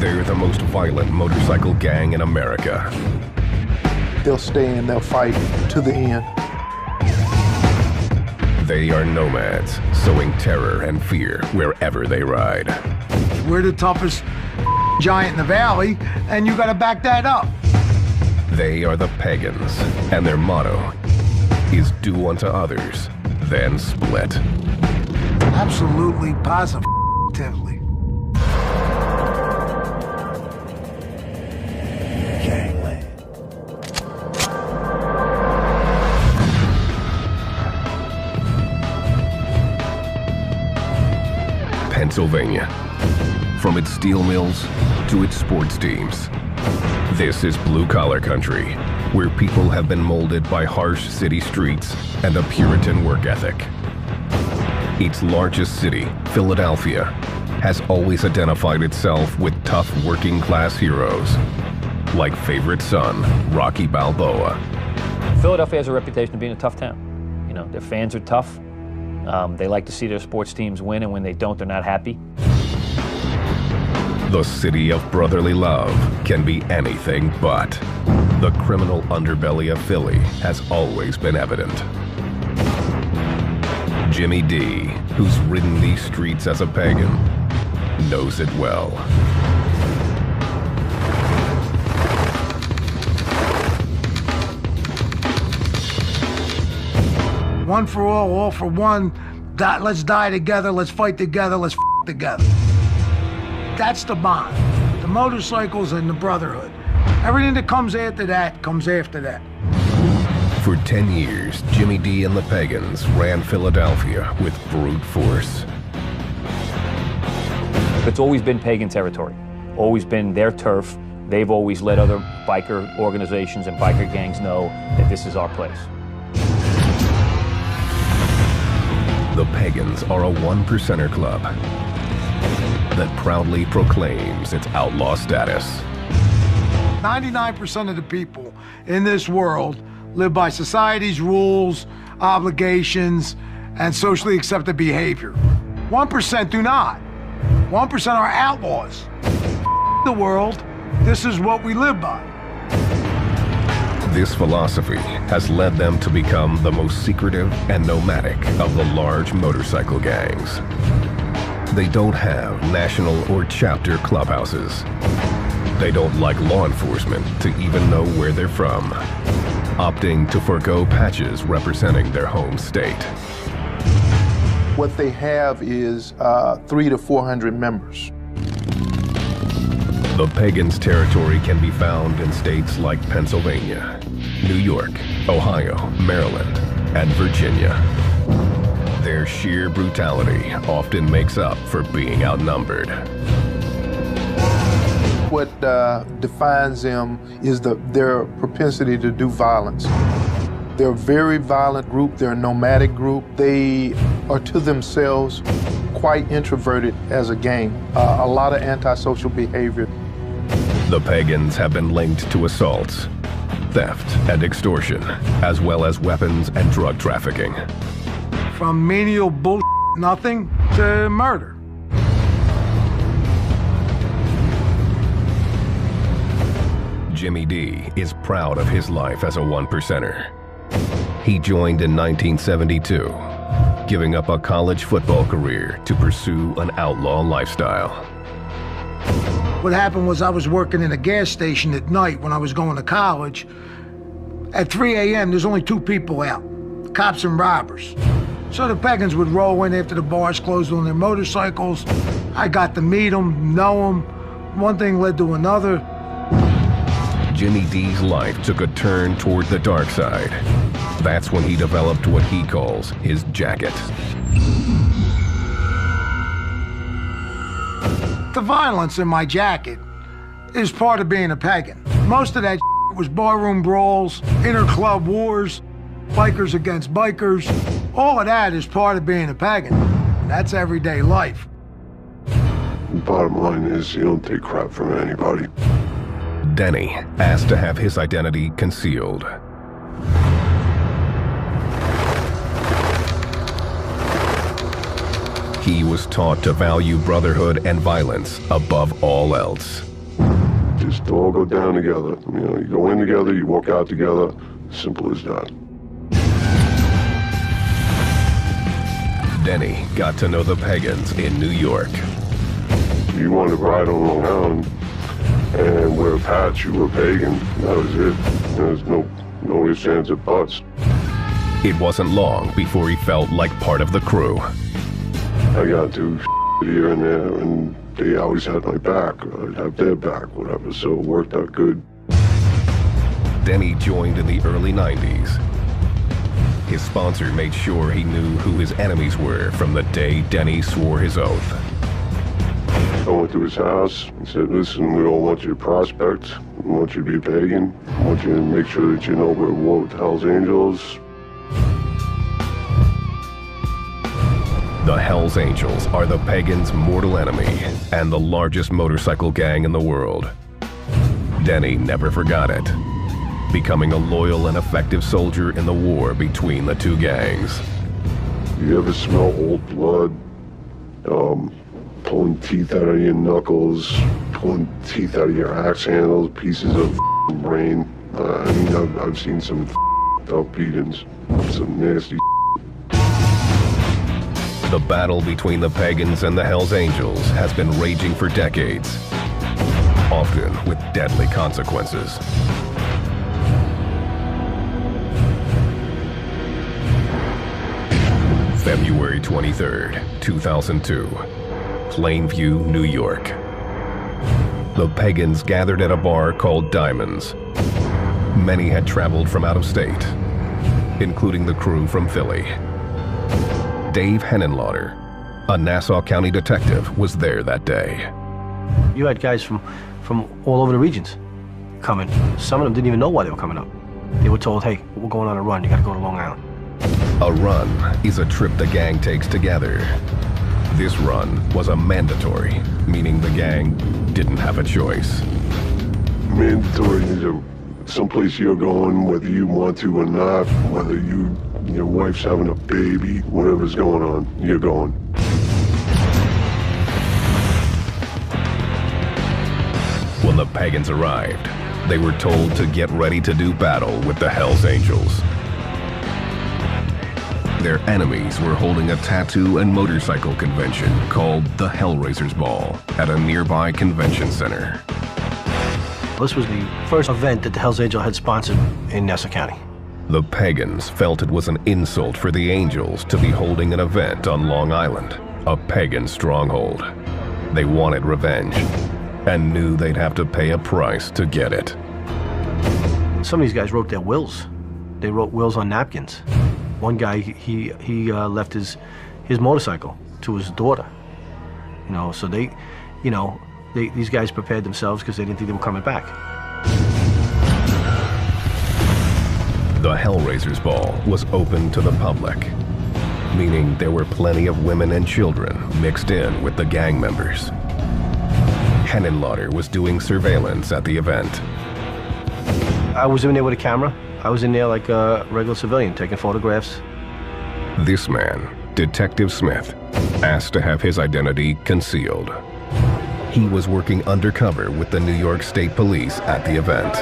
They're the most violent motorcycle gang in America. They'll stay and they'll fight to the end. They are nomads, sowing terror and fear wherever they ride. We're the toughest giant in the valley, and you gotta back that up. They are the Pagans, and their motto is do unto others, then split. Absolutely, positively. Gangland. Pennsylvania. From its steel mills to its sports teams. This is blue-collar country, where people have been molded by harsh city streets and a Puritan work ethic. Its largest city, Philadelphia, has always identified itself with tough working-class heroes, like favorite son, Rocky Balboa. Philadelphia has a reputation of being a tough town. You know, their fans are tough. They like to see their sports teams win, and when they don't, they're not happy. The city of brotherly love can be anything but. The criminal underbelly of Philly has always been evident. Jimmy D, who's ridden these streets as a pagan, knows it well. One for all for one. Let's die together, let's fight together, let's together. That's the bond. The motorcycles and the brotherhood. Everything that comes after that comes after that. For 10 years, Jimmy D and the Pagans ran Philadelphia with brute force. It's always been pagan territory, always been their turf. They've always let other biker organizations and biker gangs know that this is our place. The Pagans are a one-percenter club that proudly proclaims its outlaw status. 99% of the people in this world live by society's rules, obligations, and socially accepted behavior. 1% do not. 1% are outlaws. The world, this is what we live by. This philosophy has led them to become the most secretive and nomadic of the large motorcycle gangs. They don't have national or chapter clubhouses. They don't like law enforcement to even know where they're from, opting to forego patches representing their home state. What they have is 300 to 400 members. The Pagans' territory can be found in states like Pennsylvania, New York, Ohio, Maryland, and Virginia. Their sheer brutality often makes up for being outnumbered. What defines them is their propensity to do violence. They're a very violent group. They're a nomadic group. They are to themselves quite introverted as a gang. A lot of antisocial behavior. The Pagans have been linked to assaults, theft, and extortion, as well as weapons and drug trafficking. From menial bullshit, nothing, to murder. Jimmy D is proud of his life as a one-percenter. He joined in 1972, giving up a college football career to pursue an outlaw lifestyle. What happened was I was working in a gas station at night when I was going to college. At 3 a.m., there's only two people out, cops and robbers. So the Pagans would roll in after the bars closed on their motorcycles. I got to meet them, know them. One thing led to another. Jimmy D's life took a turn toward the dark side. That's when he developed what he calls his jacket. The violence in my jacket is part of being a pagan. Most of that was barroom brawls, inter-club wars, bikers against bikers. All of that is part of being a pagan. That's everyday life. Bottom line is, you don't take crap from anybody. Denny asked to have his identity concealed. He was taught to value brotherhood and violence above all else. just all go down together. You know, you go in together, you walk out together. Simple as that. Denny got to know the Pagans in New York. You wanted to ride on Long Island and wear a patch, you were pagan. That was it. There's no ifs, ands, or buts. It wasn't long before he felt like part of the crew. I got to here and there, and they always had my back. I'd have their back, whatever, so it worked out good. Denny joined in the early 90s. His sponsor made sure he knew who his enemies were from the day Denny swore his oath. I went to his house and said, listen, we don't want you to prospect. We want you to be a pagan. I want you to make sure that you know we're at war with Hell's Angels. The Hells Angels are the Pagans' mortal enemy and the largest motorcycle gang in the world. Denny never forgot it, becoming a loyal and effective soldier in the war between the two gangs. You ever smell old blood? Pulling teeth out of your knuckles, pulling teeth out of your axe handles, pieces of brain. I mean, I've seen some up beatings, some nasty. The battle between the Pagans and the Hells Angels has been raging for decades, often with deadly consequences. February 23rd, 2002, Plainview, New York. The Pagans gathered at a bar called Diamonds. Many had traveled from out of state, including the crew from Philly. Dave Henenlotter, a Nassau County detective, was there that day. You had guys from all over the regions coming. Some of them didn't even know why they were coming up. They were told, hey, we're going on a run, you gotta go to Long Island. A run is a trip the gang takes together. This run was a mandatory, meaning the gang didn't have a choice. Mandatory is someplace you're going, whether you want to or not, whether your wife's having a baby, whatever's going on, you're going. When the Pagans arrived, they were told to get ready to do battle with the Hells Angels. Their enemies were holding a tattoo and motorcycle convention called the Hellraisers Ball at a nearby convention center. This was the first event that the Hells Angel had sponsored in Nassau County. The Pagans felt it was an insult for the Angels to be holding an event on Long Island, a pagan stronghold. They wanted revenge and knew they'd have to pay a price to get it. Some of these guys wrote their wills. They wrote wills on napkins. One guy, he left his motorcycle to his daughter. You know, so these guys prepared themselves because they didn't think they were coming back. The Hellraisers Ball was open to the public, meaning there were plenty of women and children mixed in with the gang members. Henenlotter was doing surveillance at the event. I was in there with a camera. I was in there like a regular civilian, taking photographs. This man, Detective Smith, asked to have his identity concealed. He was working undercover with the New York State Police at the event.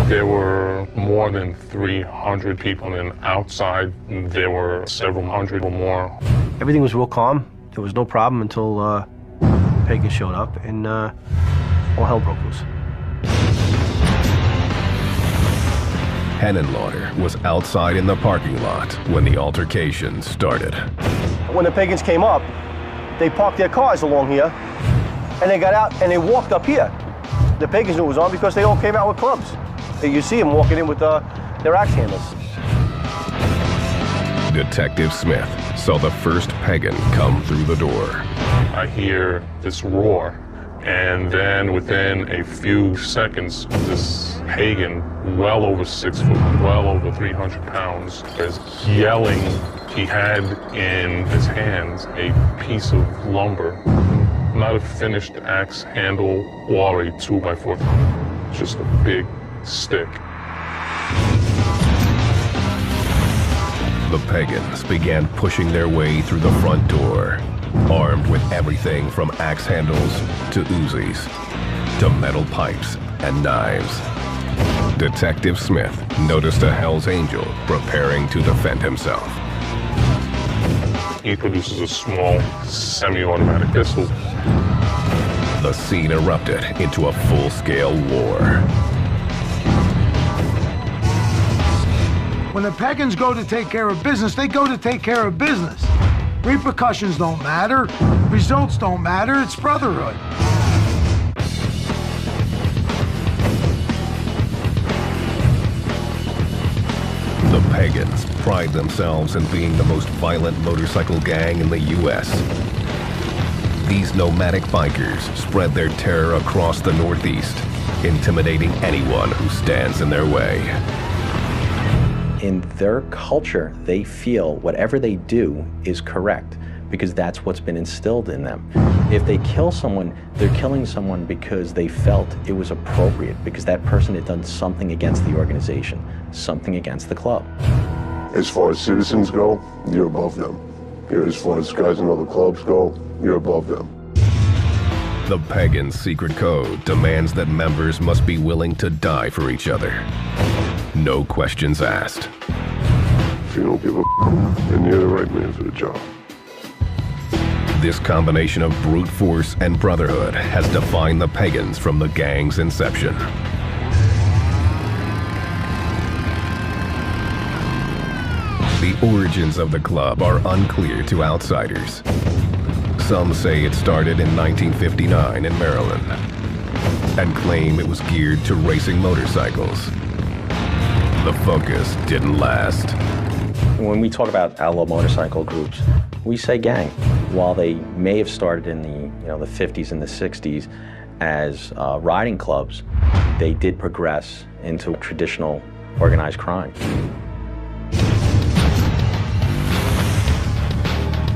There were more than 300 people, and outside there were several hundred or more. Everything was real calm. There was no problem until Pagans showed up, and all hell broke loose. Henenlotter was outside in the parking lot when the altercation started. When the Pagans came up, they parked their cars along here, and they got out and they walked up here. The Pagans knew it was on because they all came out with clubs. You see them walking in with their axe handles. Detective Smith saw the first pagan come through the door. I hear this roar, and then within a few seconds, this pagan, well over 6 foot, well over 300 pounds, is yelling. He had in his hands a piece of lumber, not a finished axe handle or a 2x4, just a big stick. The pagans began pushing their way through the front door, armed with everything from axe handles to Uzis to metal pipes and knives. Detective Smith noticed a Hell's Angel preparing to defend himself. He produces a small semi-automatic pistol. The scene erupted into a full-scale war. When the Pagans go to take care of business, they go to take care of business. Repercussions don't matter, results don't matter, it's brotherhood. The Pagans pride themselves in being the most violent motorcycle gang in the U.S. These nomadic bikers spread their terror across the Northeast, intimidating anyone who stands in their way. In their culture, they feel whatever they do is correct because that's what's been instilled in them. If they kill someone, they're killing someone because they felt it was appropriate, because that person had done something against the organization, something against the club. As far as citizens go, you're above them. As far as guys in other clubs go, you're above them. The Pagans' secret code demands that members must be willing to die for each other. No questions asked. If you don't give a then you're the right man for the job. This combination of brute force and brotherhood has defined the Pagans from the gang's inception. The origins of the club are unclear to outsiders. Some say it started in 1959 in Maryland and claim it was geared to racing motorcycles. The focus didn't last. When we talk about outlaw motorcycle groups, we say gang. While they may have started in the 50s and the 60s as riding clubs, they did progress into traditional organized crime.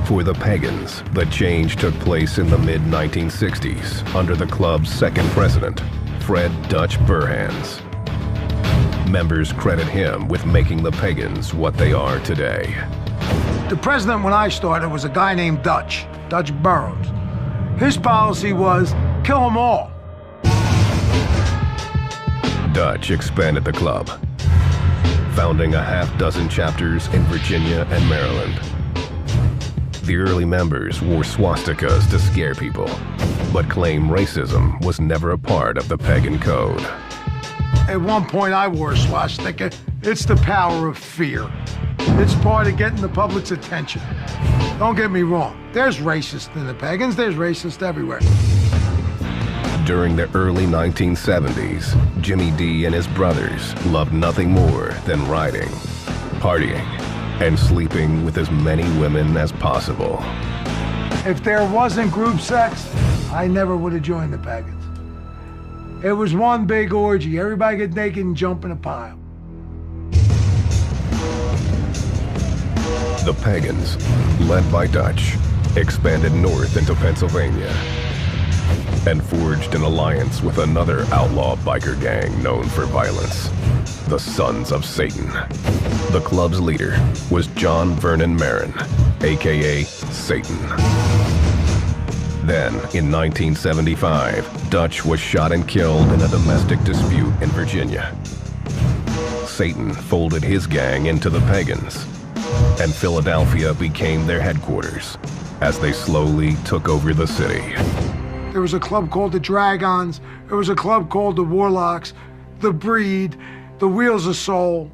For the Pagans, the change took place in the mid-1960s under the club's second president, Fred "Dutch" Burhans. Members credit him with making the Pagans what they are today. The president when I started was a guy named Dutch Burroughs. His policy was kill them all. Dutch expanded the club, founding a half-dozen chapters in Virginia and Maryland. The early members wore swastikas to scare people, but claimed racism was never a part of the Pagan code. At one point I wore a swastika. It's the power of fear. It's part of getting the public's attention. Don't get me wrong, there's racists in the Pagans, there's racists everywhere. During the early 1970s, Jimmy D and his brothers loved nothing more than riding, partying, and sleeping with as many women as possible. If there wasn't group sex, I never would have joined the Pagans. It was one big orgy. Everybody get naked and jump in a pile. The Pagans, led by Dutch, expanded north into Pennsylvania and forged an alliance with another outlaw biker gang known for violence, the Sons of Satan. The club's leader was John Vernon Marin, aka Satan. Then, in 1975, Dutch was shot and killed in a domestic dispute in Virginia. Satan folded his gang into the Pagans, and Philadelphia became their headquarters as they slowly took over the city. There was a club called the Dragons, there was a club called the Warlocks, the Breed, the Wheels of Soul,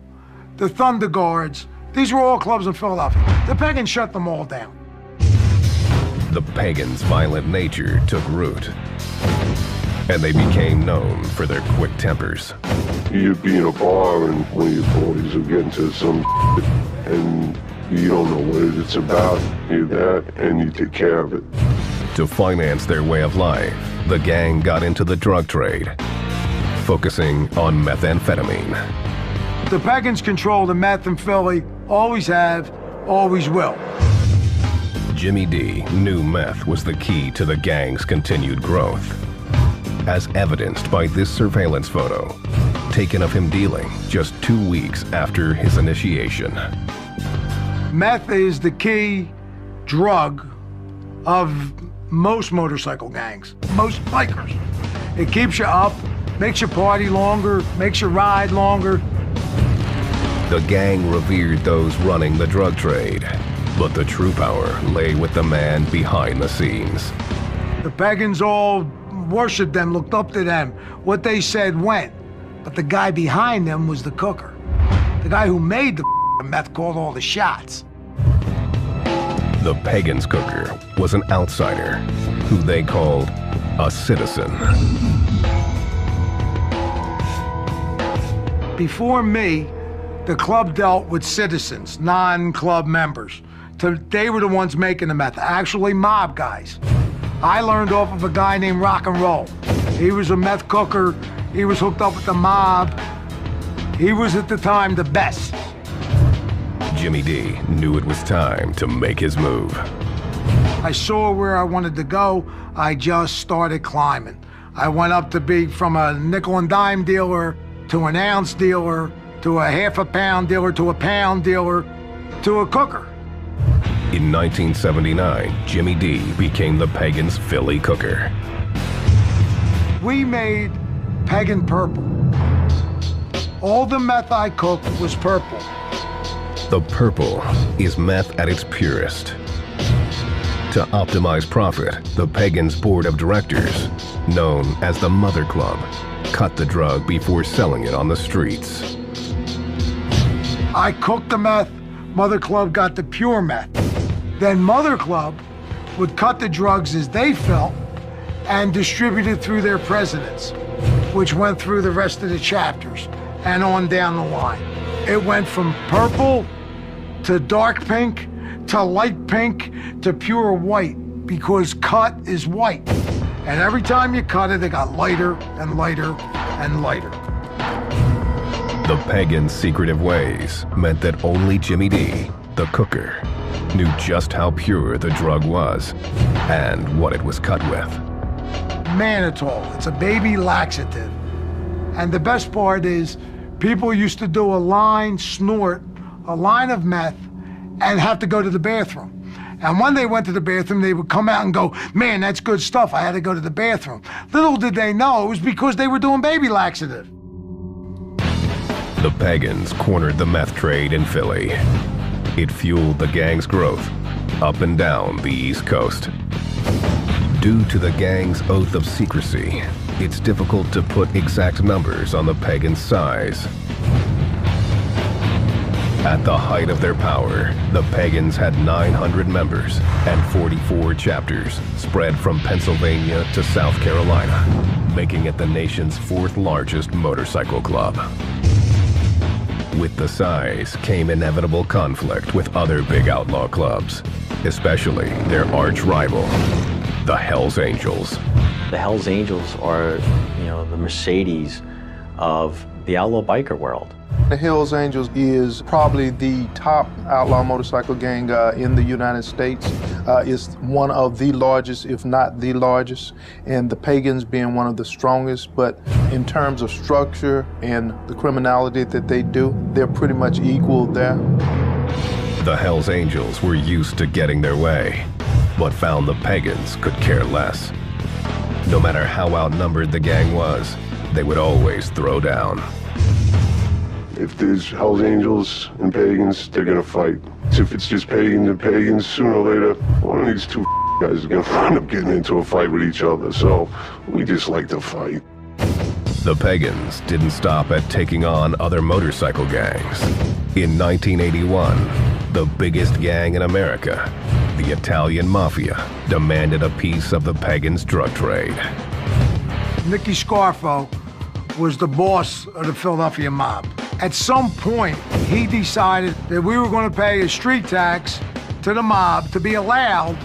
the Thunder Guards. These were all clubs in Philadelphia. The Pagans shut them all down. The Pagans' violent nature took root, and they became known for their quick tempers. You'd be in a bar and one of your boys will get into some shit and you don't know what it's about, you're that, and you take care of it. To finance their way of life, the gang got into the drug trade, focusing on methamphetamine. The Pagans control the meth in Philly, always have, always will. Jimmy D knew meth was the key to the gang's continued growth, as evidenced by this surveillance photo, taken of him dealing just 2 weeks after his initiation. Meth is the key drug of most motorcycle gangs, most bikers. It keeps you up, makes you party longer, makes you ride longer. The gang revered those running the drug trade, but the true power lay with the man behind the scenes. The pagans all worshiped them, looked up to them. What they said went. But the guy behind them was the cooker. The guy who made the meth called all the shots. The Pagans cooker was an outsider who they called a citizen. Before me, the club dealt with citizens, non-club members. They were the ones making the meth, actually mob guys. I learned off of a guy named Rock and Roll. He was a meth cooker. He was hooked up with the mob. He was at the time the best. Jimmy D knew it was time to make his move. I saw where I wanted to go. I just started climbing. I went up to be from a nickel and dime dealer to an ounce dealer to a half a pound dealer to a pound dealer to a cooker. In 1979, Jimmy D became the Pagans' Philly cooker. We made Pagan purple. All the meth I cooked was purple. The purple is meth at its purest. To optimize profit, the Pagans' board of directors, known as the Mother Club, cut the drug before selling it on the streets. I cooked the meth, Mother Club got the pure meth. Then Mother Club would cut the drugs as they felt and distribute it through their presidents, which went through the rest of the chapters and on down the line. It went from purple to dark pink to light pink to pure white, because cut is white. And every time you cut it, it got lighter and lighter and lighter. The Pagans' secretive ways meant that only Jimmy D, the cooker, knew just how pure the drug was and what it was cut with. Mannitol, it's a baby laxative. And the best part is, people used to do a line, snort a line of meth and have to go to the bathroom. And when they went to the bathroom, they would come out and go, man, that's good stuff, I had to go to the bathroom. Little did they know it was because they were doing baby laxative. The Pagans cornered the meth trade in Philly. It fueled the gang's growth up and down the East Coast. Due to the gang's oath of secrecy, it's difficult to put exact numbers on the Pagans' size. At the height of their power, the Pagans had 900 members and 44 chapters spread from Pennsylvania to South Carolina, making it the nation's fourth largest motorcycle club. With the size came inevitable conflict with other big outlaw clubs, especially their arch rival, the Hells Angels. The Hells Angels are, the Mercedes of the outlaw biker world. The Hells Angels is probably the top outlaw motorcycle gang in the United States. It's one of the largest, if not the largest, and the Pagans being one of the strongest. But in terms of structure and the criminality that they do, they're pretty much equal there. The Hells Angels were used to getting their way, but found the Pagans could care less. No matter how outnumbered the gang was, they would always throw down. If there's Hells Angels and Pagans, they're gonna fight. If it's just Pagans and Pagans, sooner or later, one of these two guys are gonna end up getting into a fight with each other. So we just like to fight. The Pagans didn't stop at taking on other motorcycle gangs. In 1981, the biggest gang in America, the Italian Mafia, demanded a piece of the Pagans' drug trade. Nicky Scarfo was the boss of the Philadelphia mob. At some point, he decided that we were going to pay a street tax to the mob to be allowed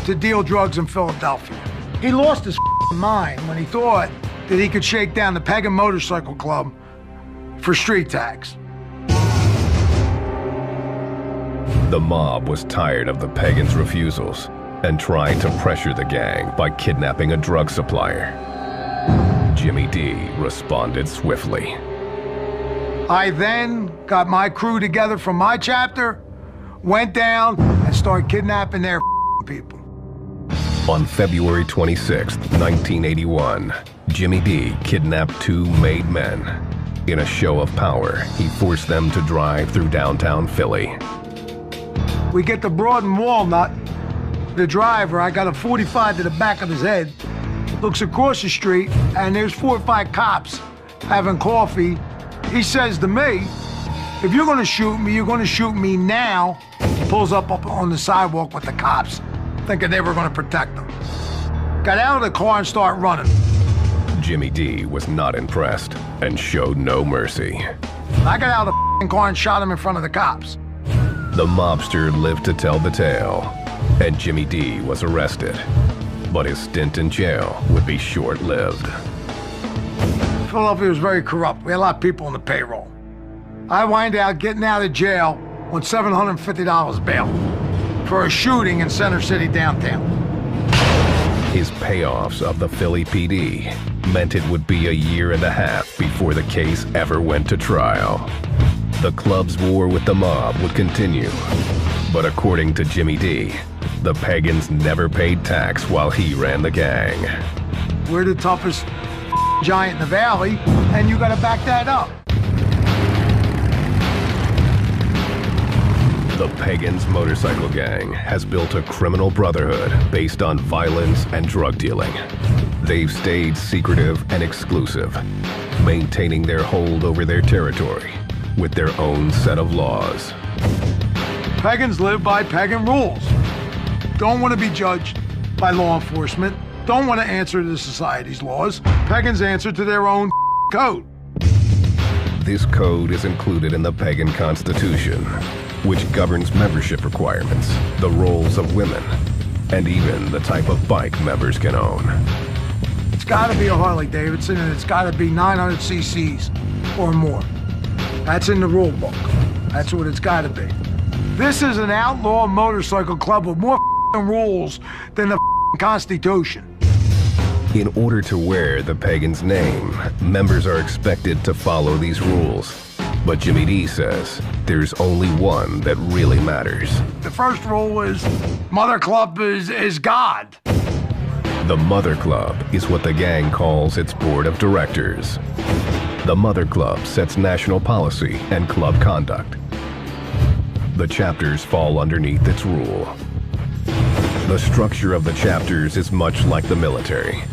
to deal drugs in Philadelphia. He lost his mind when he thought that he could shake down the Pagan Motorcycle Club for street tax. The mob was tired of the Pagans' refusals and tried to pressure the gang by kidnapping a drug supplier. Jimmy D responded swiftly. I then got my crew together from my chapter, went down and started kidnapping their people. On February 26, 1981, Jimmy D kidnapped two made men. In a show of power, he forced them to drive through downtown Philly. We get to Broad and Walnut. The driver, I got a 45 to the back of his head, looks across the street, and there's 4 or 5 cops having coffee. He says to me, if you're gonna shoot me, you're gonna shoot me now. Pulls up on the sidewalk with the cops, thinking they were gonna protect him. Got out of the car and started running. Jimmy D was not impressed and showed no mercy. I got out of the car and shot him in front of the cops. The mobster lived to tell the tale, and Jimmy D was arrested. But his stint in jail would be short-lived. Philadelphia was very corrupt. We had a lot of people on the payroll. I wind out getting out of jail on $750 bail for a shooting in Center City downtown. His payoffs of the Philly PD meant it would be a year and a half before the case ever went to trial. The club's war with the mob would continue, but according to Jimmy D, the Pagans never paid tax while he ran the gang. We're the toughest giant in the valley, and you gotta back that up. The Pagans motorcycle gang has built a criminal brotherhood based on violence and drug dealing. They've stayed secretive and exclusive, maintaining their hold over their territory with their own set of laws. Pagans live by pagan rules. Don't want to be judged by law enforcement. Don't want to answer to society's laws. Pagans answer to their own code. This code is included in the Pagan Constitution, which governs membership requirements, the roles of women, and even the type of bike members can own. It's got to be a Harley Davidson, and it's got to be 900 cc's or more. That's in the rule book. That's what it's got to be. This is an outlaw motorcycle club with more rules than the Constitution. In order to wear the Pagans' name, members are expected to follow these rules. But Jimmy D says there's only one that really matters. The first rule is Mother Club is God. The Mother Club is what the gang calls its board of directors. The Mother Club sets national policy and club conduct. The chapters fall underneath its rule. The structure of the chapters is much like the military,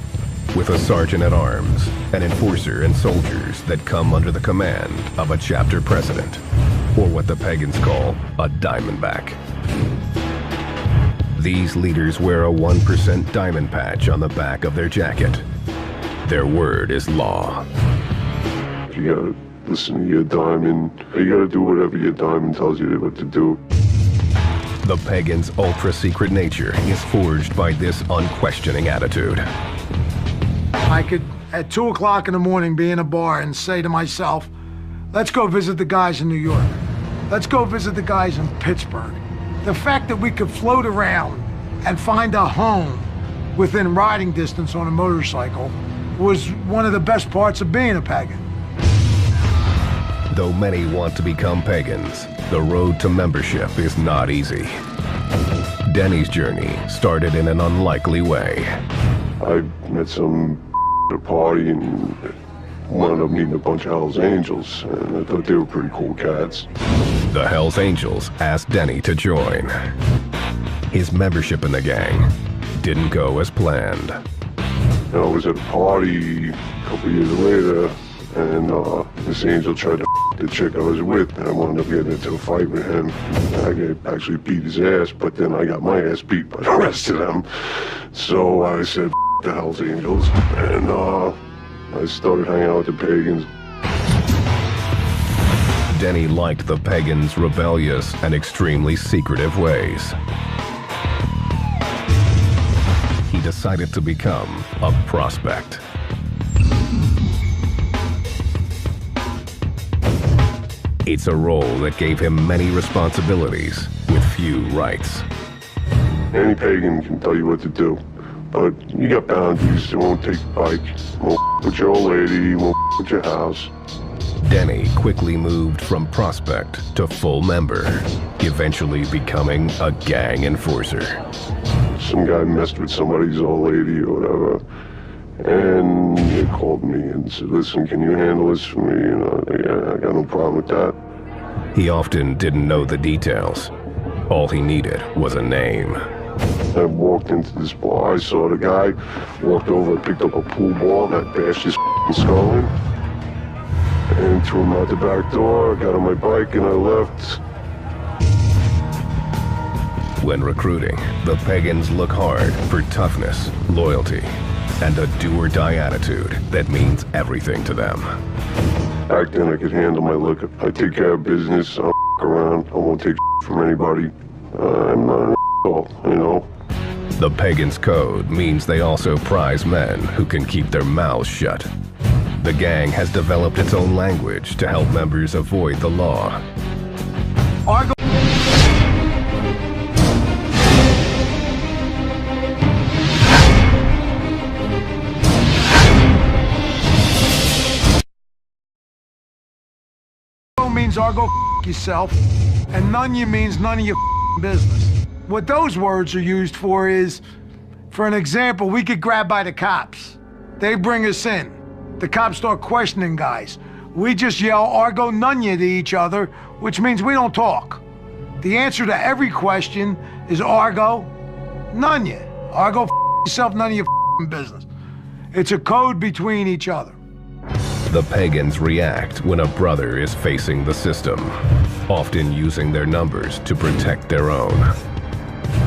with a sergeant-at-arms, an enforcer, and soldiers that come under the command of a chapter president, or what the Pagans call a diamondback. These leaders wear a 1% diamond patch on the back of their jacket. Their word is law. You gotta listen to your diamond. You gotta do whatever your diamond tells you what to do. The Pagans' ultra-secret nature is forged by this unquestioning attitude. I could, at 2 o'clock in the morning, be in a bar and say to myself, let's go visit the guys in New York. Let's go visit the guys in Pittsburgh. The fact that we could float around and find a home within riding distance on a motorcycle was one of the best parts of being a pagan. Though many want to become pagans, the road to membership is not easy. Denny's journey started in an unlikely way. I met some at a party and wound up meeting a bunch of Hell's Angels, and I thought they were pretty cool cats. The Hells Angels asked Denny to join. His membership in the gang didn't go as planned. I was at a party a couple years later, and this angel tried to the chick I was with, and I wound up getting into a fight with him. I actually beat his ass, but then I got my ass beat by the rest of them. So I said, the Hells Angels, and I started hanging out with the Pagans. Denny liked the Pagans' rebellious and extremely secretive ways. He decided to become a prospect. It's a role that gave him many responsibilities with few rights. Any pagan can tell you what to do, but you got boundaries. You won't take a bike, won't with your old lady, won't with your house. Denny quickly moved from prospect to full member, eventually becoming a gang enforcer. some guy messed with somebody's old lady or whatever. And they called me and said, listen, can you handle this for me? Yeah, I got no problem with that. He often didn't know the details. All he needed was a name. I walked into this bar, I saw the guy, walked over, picked up a pool ball, and I bashed his skull in, and threw him out the back door, got on my bike, and I left. When recruiting, the Pagans look hard for toughness, loyalty, and a do-or-die attitude that means everything to them. Back then I could handle my liquor. I take care of business, I don't around, I won't take from anybody. I'm not an asshole, you know. The Pagans' code means they also prize men who can keep their mouths shut. The gang has developed its own language to help members avoid the law. Argo means Argo yourself, and none you means none of your business. What those words are used for is, for an example, we get grabbed by the cops. They bring us in. The cops start questioning guys. We just yell Argo Nunya to each other, which means we don't talk. The answer to every question is Argo Nunya. Argo yourself, none of your business. It's a code between each other. The Pagans react when a brother is facing the system, often using their numbers to protect their own.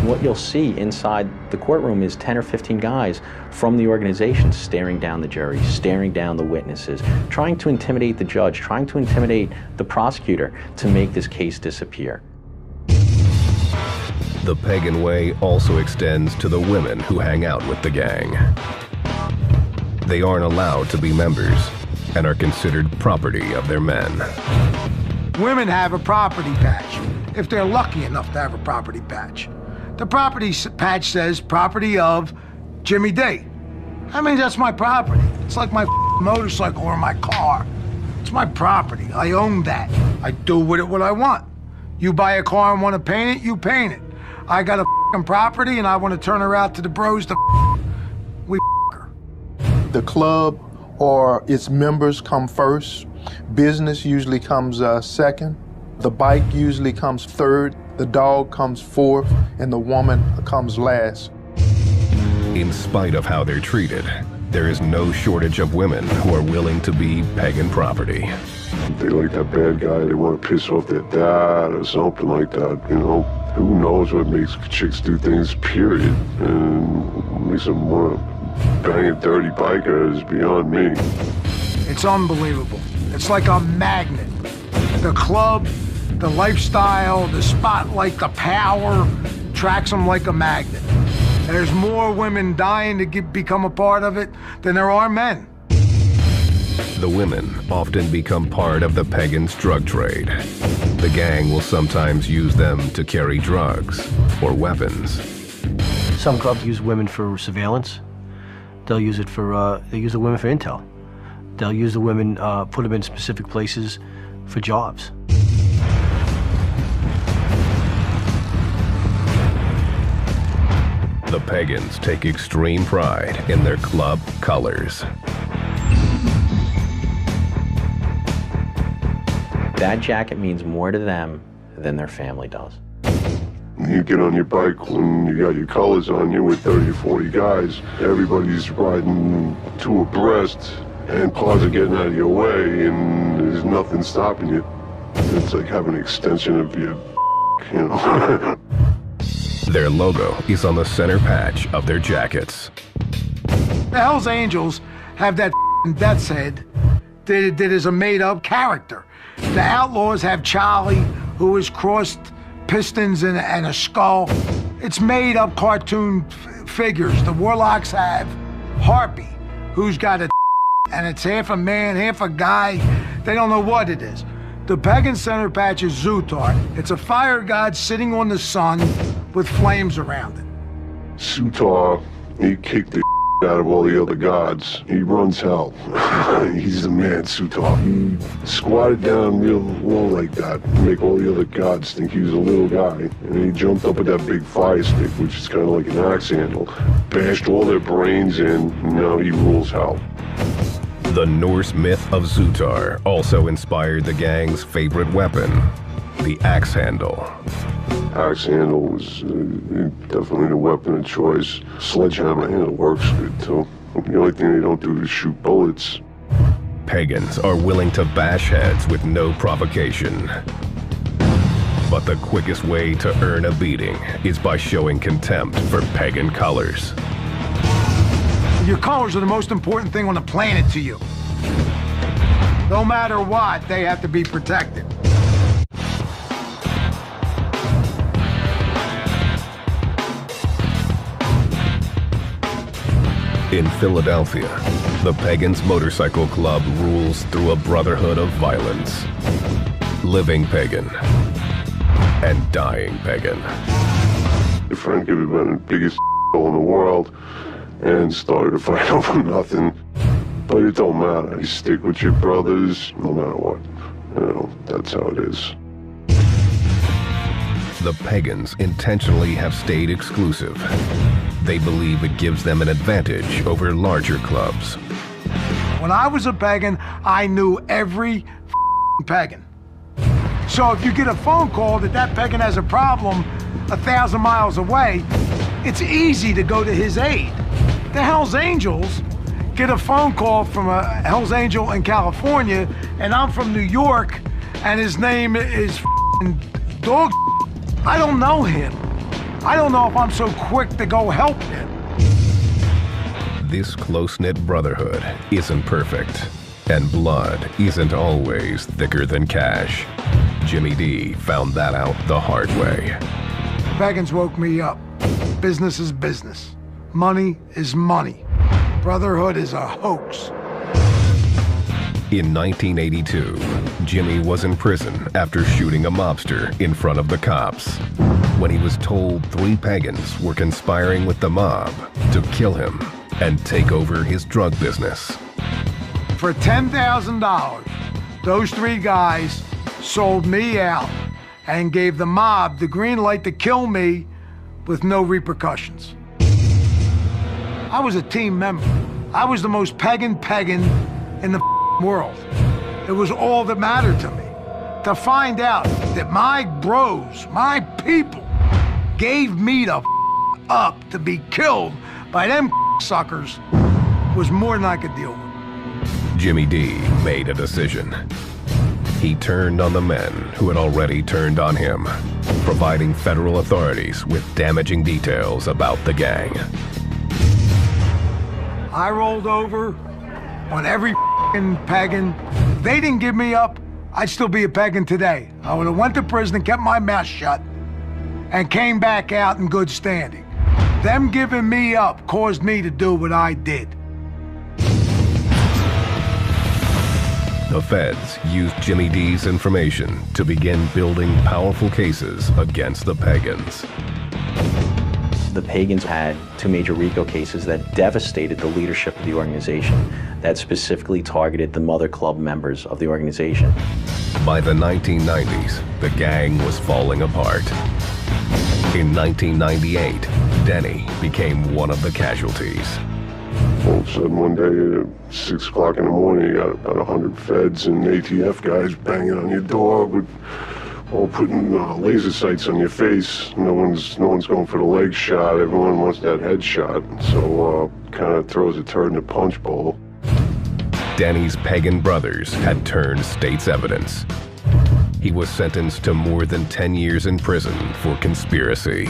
What you'll see inside the courtroom is 10 or 15 guys from the organization staring down the jury, staring down the witnesses, trying to intimidate the judge, trying to intimidate the prosecutor to make this case disappear. The Pagan way also extends to the women who hang out with the gang. They aren't allowed to be members and are considered property of their men. Women have a property patch, if they're lucky enough to have a property patch. The property patch says property of Jimmy D. I mean, that's my property. It's like my motorcycle or my car. It's my property. I own that. I do with it what I want. You buy a car and want to paint it, you paint it. I got a property and I want to turn her out to the bros to we her. The club or its members come first. Business usually comes second. The bike usually comes third. The dog comes fourth, and the woman comes last. In spite of how they're treated, there is no shortage of women who are willing to be Pagan property. They like that bad guy, they want to piss off their dad or something like that, you know. Who knows what makes chicks do things, period. And makes them want to bang a dirty biker is beyond me. It's unbelievable. It's like a magnet. The club, the lifestyle, the spotlight, the power tracks them like a magnet. There's more women dying to become a part of it than there are men. The women often become part of the Pagans' drug trade. The gang will sometimes use them to carry drugs or weapons. Some clubs use women for surveillance. They'll use it for, they use the women for intel. They'll use the women, put them in specific places for jobs. The Pagans take extreme pride in their club colors. That jacket means more to them than their family does. You get on your bike when you got your colors on you with 30 or 40 guys. Everybody's riding two abreast, and cars are getting out of your way, and there's nothing stopping you. It's like having an extension of your, you know. Their logo is on the center patch of their jackets. The Hells Angels have that death's head that is a made-up character. The Outlaws have Charlie, who has crossed pistons and a skull. It's made-up cartoon figures. The Warlocks have Harpy, who's got a and it's half a man, half a guy. They don't know what it is. The Pagan center patch is Zutar. It's a fire god sitting on the sun with flames around it. Sutar, he kicked the out of all the other gods. He runs hell. He's the man, Sutar. He squatted down real low like that to make all the other gods think he was a little guy. And he jumped up with that big fire stick, which is kind of like an axe handle, bashed all their brains in, and now he rules hell. The Norse myth of Zutar also inspired the gang's favorite weapon, the axe handle. Axe handle was definitely the weapon of choice. Sledgehammer handle works good too. The only thing they don't do is shoot bullets. Pagans are willing to bash heads with no provocation. But the quickest way to earn a beating is by showing contempt for pagan colors. Your colors are the most important thing on the planet to you. No matter what, they have to be protected. In Philadelphia, the Pagans Motorcycle Club rules through a brotherhood of violence. Living pagan and dying pagan. Frank had been the biggest in the world and started a fight over nothing. But it don't matter. You stick with your brothers no matter what. You know, that's how it is. The Pagans intentionally have stayed exclusive. They believe it gives them an advantage over larger clubs. When I was a pagan, I knew every pagan. So if you get a phone call that that pagan has a problem 1,000 miles away, it's easy to go to his aid. The Hells Angels get a phone call from a Hells Angel in California, and I'm from New York, and his name is Dog. I don't know him. I don't know if I'm so quick to go help him. This close-knit brotherhood isn't perfect, and blood isn't always thicker than cash. Jimmy D found that out the hard way. Pagans woke me up. Business is business. Money is money. Brotherhood is a hoax. In 1982, Jimmy was in prison after shooting a mobster in front of the cops when he was told 3 pagans were conspiring with the mob to kill him and take over his drug business. For $10,000, those 3 guys sold me out and gave the mob the green light to kill me with no repercussions. I was a team member. I was the most pagan in the world. It was all that mattered to me. To find out that my bros, my people, gave me the up to be killed by them suckers was more than I could deal with. Jimmy D made a decision. He turned on the men who had already turned on him, providing federal authorities with damaging details about the gang. I rolled over on every pagan. If they didn't give me up, I'd still be a pagan today. I would have went to prison and kept my mouth shut and came back out in good standing. Them giving me up caused me to do what I did. The feds used Jimmy D's information to begin building powerful cases against the pagans. The pagans had 2 major RICO cases that devastated the leadership of the organization, that specifically targeted the Mother Club members of the organization. By the 1990s, the gang was falling apart. In 1998, Denny became one of the casualties. All of a sudden one day at 6 o'clock in the morning, you got about 100 feds and ATF guys banging on your door with all putting laser sights on your face. No one's going for the leg shot. Everyone wants that head shot. So kind of throws a turd in a punch bowl. Danny's pagan brothers had turned state's evidence. He was sentenced to more than 10 years in prison for conspiracy.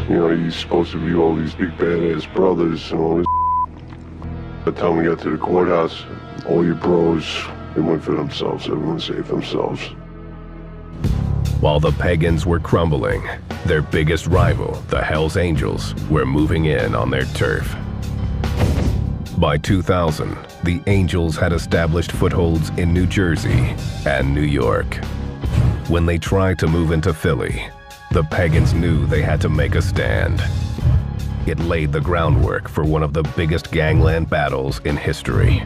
You know, he's supposed to be all these big badass brothers and all this. By the time we got to the courthouse, all your bros, they went for themselves. Everyone saved themselves. While the pagans were crumbling, their biggest rival, the Hells Angels, were moving in on their turf. By 2000, the Angels had established footholds in New Jersey and New York. When they tried to move into Philly, the pagans knew they had to make a stand. It laid the groundwork for one of the biggest gangland battles in history.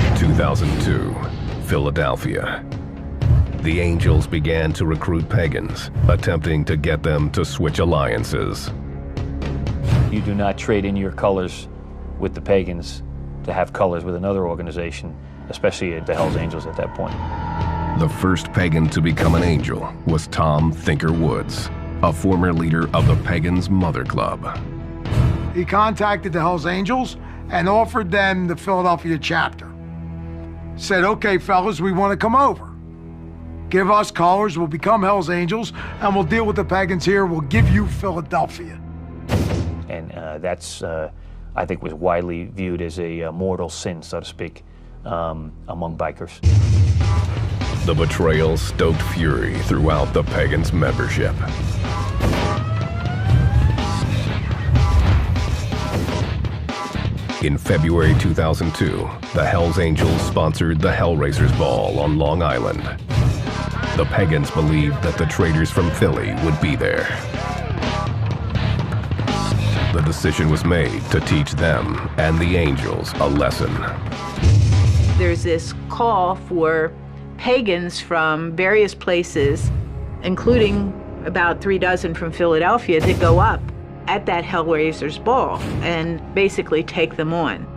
In 2002, Philadelphia. The Angels began to recruit pagans, attempting to get them to switch alliances. You do not trade in your colors with the pagans to have colors with another organization, especially the Hells Angels at that point. The first pagan to become an angel was Tom Thinker Woods, a former leader of the Pagans Mother Club. He contacted the Hells Angels and offered them the Philadelphia chapter. Said, okay, fellas, we want to come over. Give us colors, we'll become Hells Angels, and we'll deal with the pagans here. We'll give you Philadelphia. And that's, I think, was widely viewed as a mortal sin, so to speak, among bikers. The betrayal stoked fury throughout the Pagans' membership. In February 2002, the Hells Angels sponsored the Hellraisers Ball on Long Island. The Pagans believed that the traders from Philly would be there. The decision was made to teach them and the Angels a lesson. There's this call for pagans from various places, including about 3 dozen from Philadelphia, to go up at that Hellraisers Ball and basically take them on.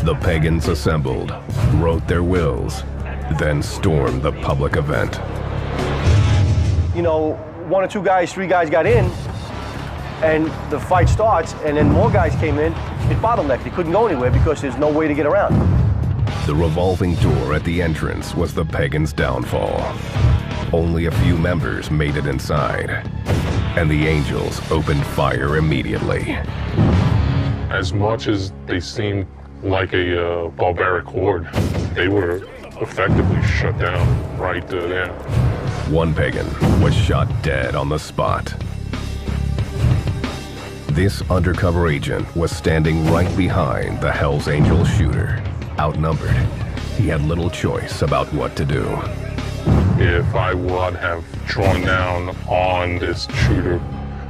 The pagans assembled, wrote their wills, then stormed the public event. You know, 1 or 2 guys, 3 guys got in, and the fight starts, and then more guys came in. It bottlenecked. They couldn't go anywhere because there's no way to get around. The revolving door at the entrance was the pagans' downfall. Only a few members made it inside, and the Angels opened fire immediately. As much as they seemed like a barbaric horde, they were effectively shut down right there. One pagan was shot dead on the spot. This undercover agent was standing right behind the Hells Angels shooter. Outnumbered, he had little choice about what to do. If I would have drawn down on this shooter,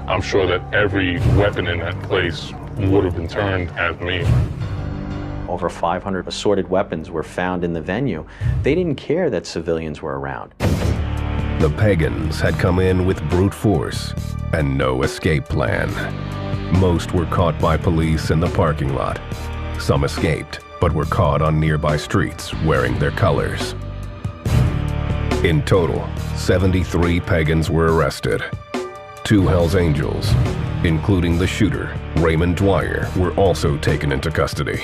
I'm sure that every weapon in that place would have been turned at me. Over 500 assorted weapons were found in the venue. They didn't care that civilians were around. The pagans had come in with brute force and no escape plan. Most were caught by police in the parking lot. Some escaped, but were caught on nearby streets wearing their colors. In total, 73 pagans were arrested. 2 Hells Angels, including the shooter, Raymond Dwyer, were also taken into custody.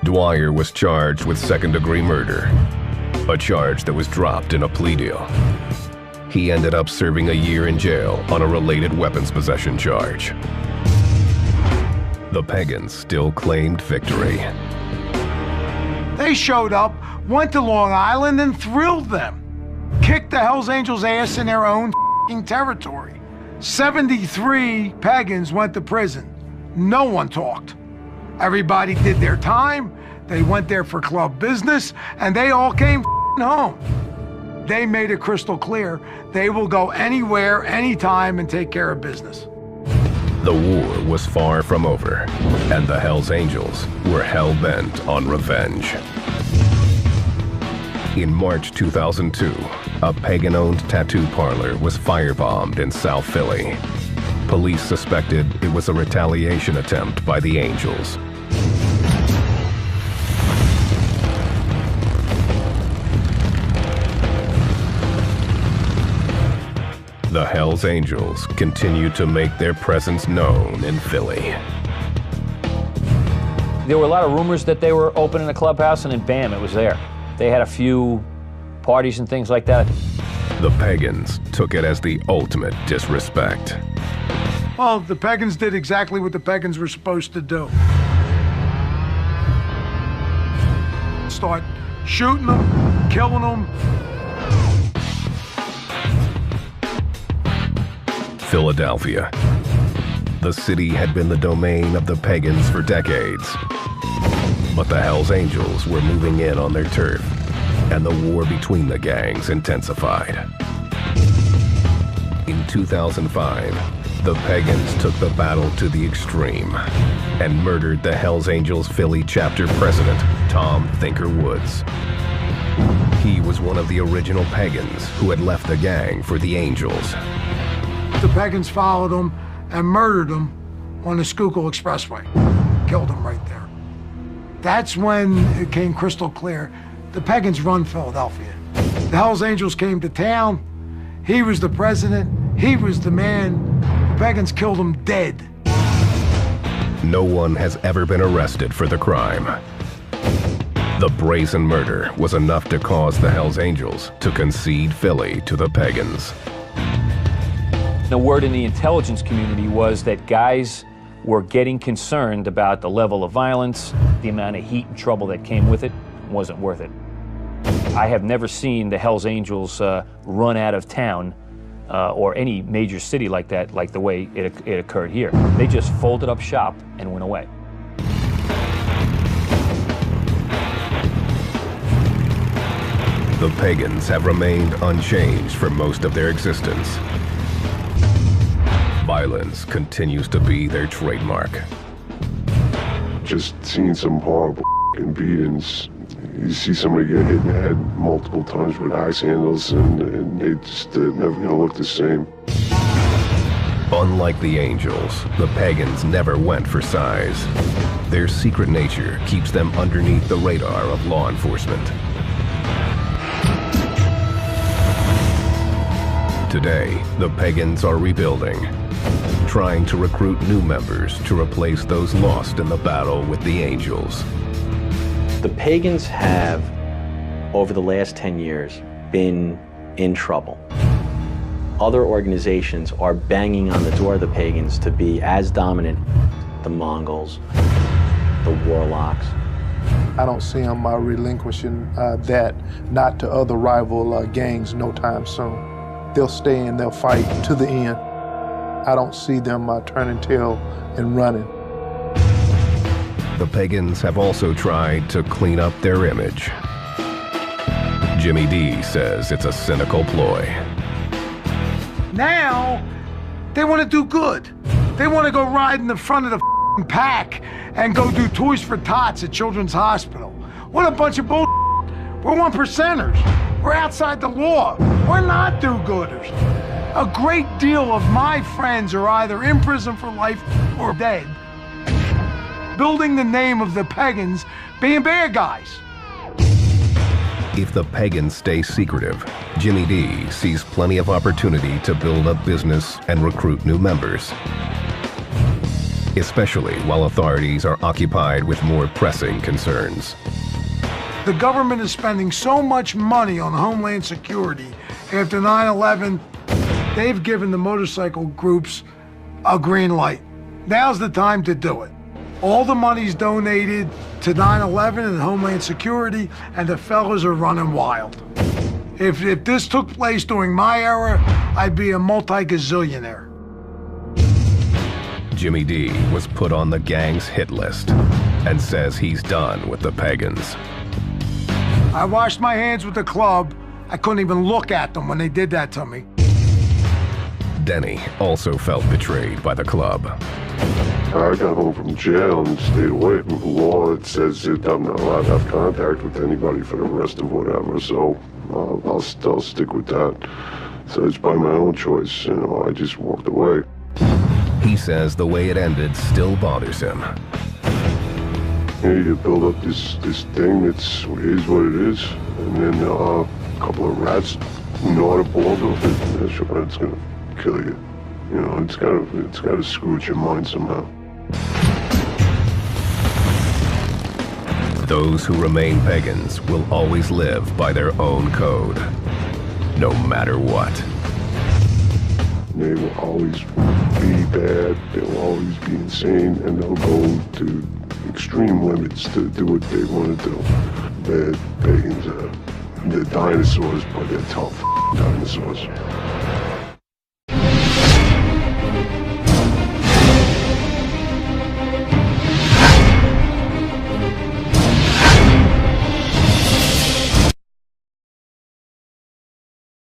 Dwyer was charged with second-degree murder, a charge that was dropped in a plea deal. He ended up serving a year in jail on a related weapons possession charge. The pagans still claimed victory. They showed up, went to Long Island, and thrilled them. Kicked the Hells Angels' ass in their own territory. 73 pagans went to prison. No one talked. Everybody did their time. They went there for club business, and they all came home. They made it crystal clear they will go anywhere, anytime, and take care of business. The war was far from over, and the Hells Angels were hell-bent on revenge. In March 2002, a pagan-owned tattoo parlor was firebombed in South Philly. Police suspected it was a retaliation attempt by the Angels. The Hells Angels continued to make their presence known in Philly. There were a lot of rumors that they were opening a clubhouse, and then bam, it was there. They had a few parties and things like that. The pagans took it as the ultimate disrespect. Well, the pagans did exactly what the pagans were supposed to do. Start shooting them, killing them. Philadelphia. The city had been the domain of the pagans for decades. But the Hells Angels were moving in on their turf, and the war between the gangs intensified. In 2005, the Pagans took the battle to the extreme and murdered the Hells Angels Philly chapter president, Tom Thinker Woods. He was one of the original Pagans who had left the gang for the Angels. The Pagans followed him and murdered him on the Schuylkill Expressway. Killed him right there. That's when it came crystal clear. The Pagans run Philadelphia. The Hells Angels came to town. He was the president. He was the man. The Pagans killed him dead. No one has ever been arrested for the crime. The brazen murder was enough to cause the Hells Angels to concede Philly to the Pagans. The word in the intelligence community was that guys were getting concerned about the level of violence, the amount of heat and trouble that came with it. Wasn't worth it. I have never seen the Hells Angels run out of town or any major city like that, like the way it occurred here. They just folded up shop and went away. The Pagans have remained unchanged for most of their existence. Violence continues to be their trademark. Just seeing some horrible beatings. You see somebody get hit in the head multiple times with axe handles, and they just never gonna look the same. Unlike the Angels, the Pagans never went for size. Their secret nature keeps them underneath the radar of law enforcement. Today, the Pagans are rebuilding, trying to recruit new members to replace those lost in the battle with the Angels. The Pagans have, over the last 10 years, been in trouble. Other organizations are banging on the door of the Pagans to be as dominant. The Mongols, the Warlocks. I don't see them relinquishing that, not to other rival gangs no time soon. They'll stay and they'll fight to the end. I don't see them turning tail and running. The Pagans have also tried to clean up their image. Jimmy D says it's a cynical ploy. Now, they want to do good. They want to go ride in the front of the pack and go do Toys for Tots at Children's Hospital. What a bunch of bull. We're 1%ers. We're outside the law. We're not do-gooders. A great deal of my friends are either in prison for life or dead, building the name of the Pagans being bad guys. If the Pagans stay secretive, Jimmy D sees plenty of opportunity to build up business and recruit new members, especially while authorities are occupied with more pressing concerns. The government is spending so much money on Homeland Security. After 9/11, they've given the motorcycle groups a green light. Now's the time to do it. All the money's donated to 9/11 and Homeland Security, and the fellas are running wild. If this took place during my era, I'd be a multi-gazillionaire. Jimmy D was put on the gang's hit list and says he's done with the Pagans. I washed my hands with the club. I couldn't even look at them when they did that to me. Denny also felt betrayed by the club. I got home from jail and stayed away from the law. It says that I'm not allowed to have contact with anybody for the rest of whatever, so I'll stick with that. So it's by my own choice, you know, I just walked away. He says the way it ended still bothers him. You know, you build up this thing that's what it is, and then a couple of rats gnaw the balls off it, and it's gonna kill you. You know, it's gotta screw with your mind somehow. Those who remain Pagans will always live by their own code, no matter what. They will always be bad, they will always be insane, and they'll go to extreme limits to do what they want to do. Bad Pagans, they're dinosaurs, but they're tough dinosaurs.